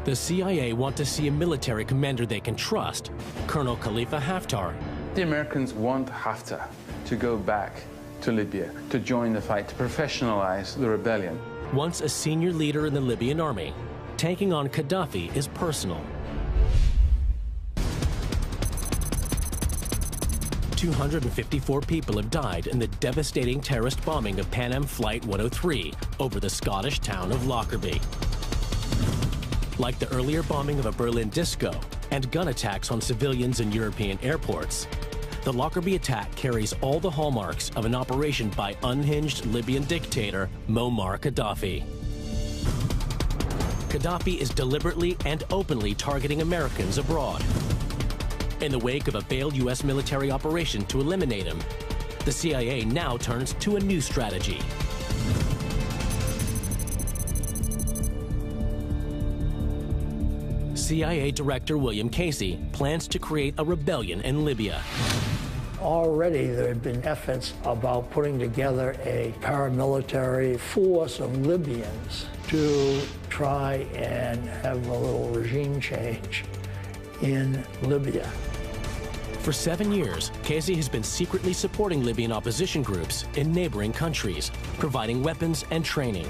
The CIA want to see a military commander they can trust, Colonel Khalifa Haftar. The Americans want Haftar to go back to Libya, to join the fight, to professionalize the rebellion. Once a senior leader in the Libyan army, taking on Gaddafi is personal. 254 people have died in the devastating terrorist bombing of Pan Am Flight 103 over the Scottish town of Lockerbie. Like the earlier bombing of a Berlin disco and gun attacks on civilians in European airports, the Lockerbie attack carries all the hallmarks of an operation by unhinged Libyan dictator Muammar Gaddafi. Gaddafi is deliberately and openly targeting Americans abroad. In the wake of a failed U.S. military operation to eliminate him, the CIA now turns to a new strategy. CIA Director William Casey plans to create a rebellion in Libya. Already there have been efforts about putting together a paramilitary force of Libyans to try and have a little regime change in Libya. For 7 years, Casey has been secretly supporting Libyan opposition groups in neighboring countries, providing weapons and training.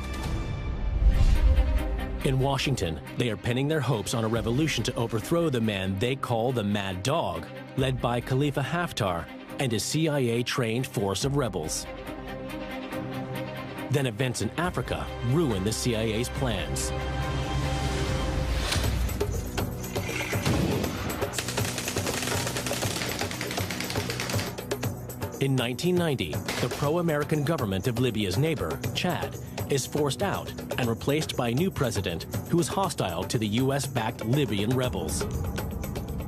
In Washington, they are pinning their hopes on a revolution to overthrow the man they call the Mad Dog, led by Khalifa Haftar and his CIA-trained force of rebels. Then events in Africa ruin the CIA's plans. In 1990, the pro-American government of Libya's neighbor, Chad, is forced out and replaced by a new president who is hostile to the US-backed Libyan rebels.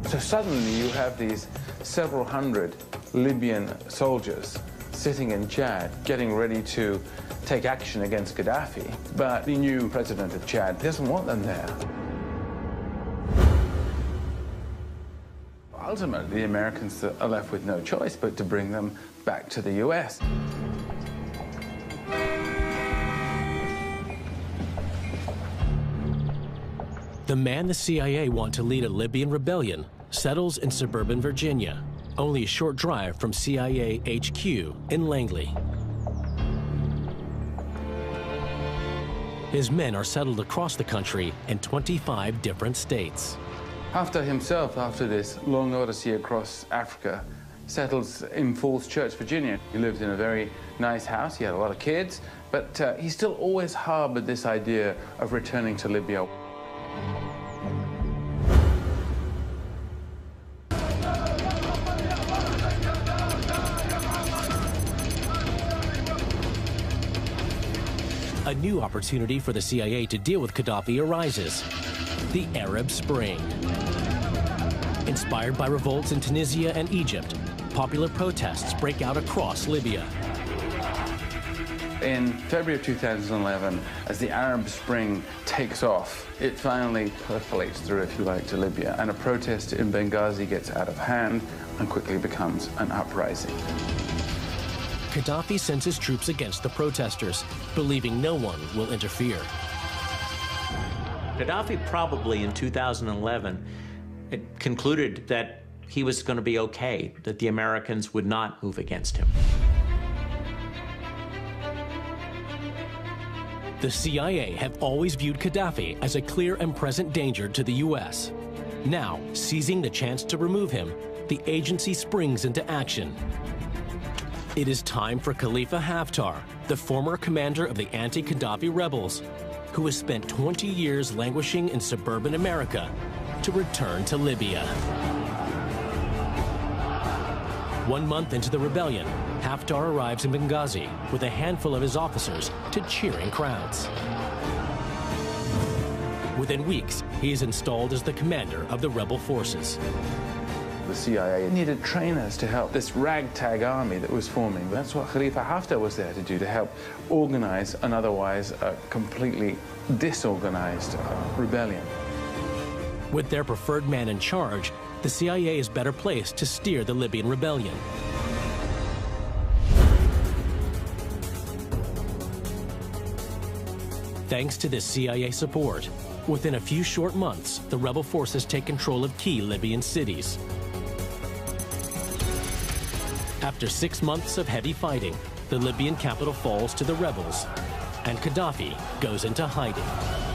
So suddenly you have these several hundred Libyan soldiers sitting in Chad, getting ready to take action against Gaddafi, but the new president of Chad doesn't want them there. Ultimately, the Americans are left with no choice but to bring them back to the US. The man the CIA want to lead a Libyan rebellion settles in suburban Virginia, only a short drive from CIA HQ in Langley. His men are settled across the country in 25 different states. Haftar himself, after this long odyssey across Africa, settles in Falls Church, Virginia. He lived in a very nice house, he had a lot of kids, but he still always harbored this idea of returning to Libya. A new opportunity for the CIA to deal with Gaddafi arises: the Arab Spring. Inspired by revolts in Tunisia and Egypt, popular protests break out across Libya. In February of 2011, as the Arab Spring takes off, it finally percolates through, if you like, to Libya, and a protest in Benghazi gets out of hand and quickly becomes an uprising. Gaddafi sends his troops against the protesters, believing no one will interfere. Gaddafi probably in 2011 concluded that he was going to be okay, that the Americans would not move against him. The CIA have always viewed Gaddafi as a clear and present danger to the US. Now, seizing the chance to remove him, the agency springs into action. It is time for Khalifa Haftar, the former commander of the anti-Gaddafi rebels, who has spent 20 years languishing in suburban America, to return to Libya. 1 month into the rebellion, Haftar arrives in Benghazi with a handful of his officers to cheering crowds. Within weeks, he is installed as the commander of the rebel forces. The CIA needed trainers to help this ragtag army that was forming. That's what Khalifa Haftar was there to do, to help organize an otherwise completely disorganized rebellion. With their preferred man in charge, the CIA is better placed to steer the Libyan rebellion. Thanks to this CIA support, Within a few short months, the rebel forces take control of key Libyan cities. After 6 months of heavy fighting, the Libyan capital falls to the rebels, and Gaddafi goes into hiding.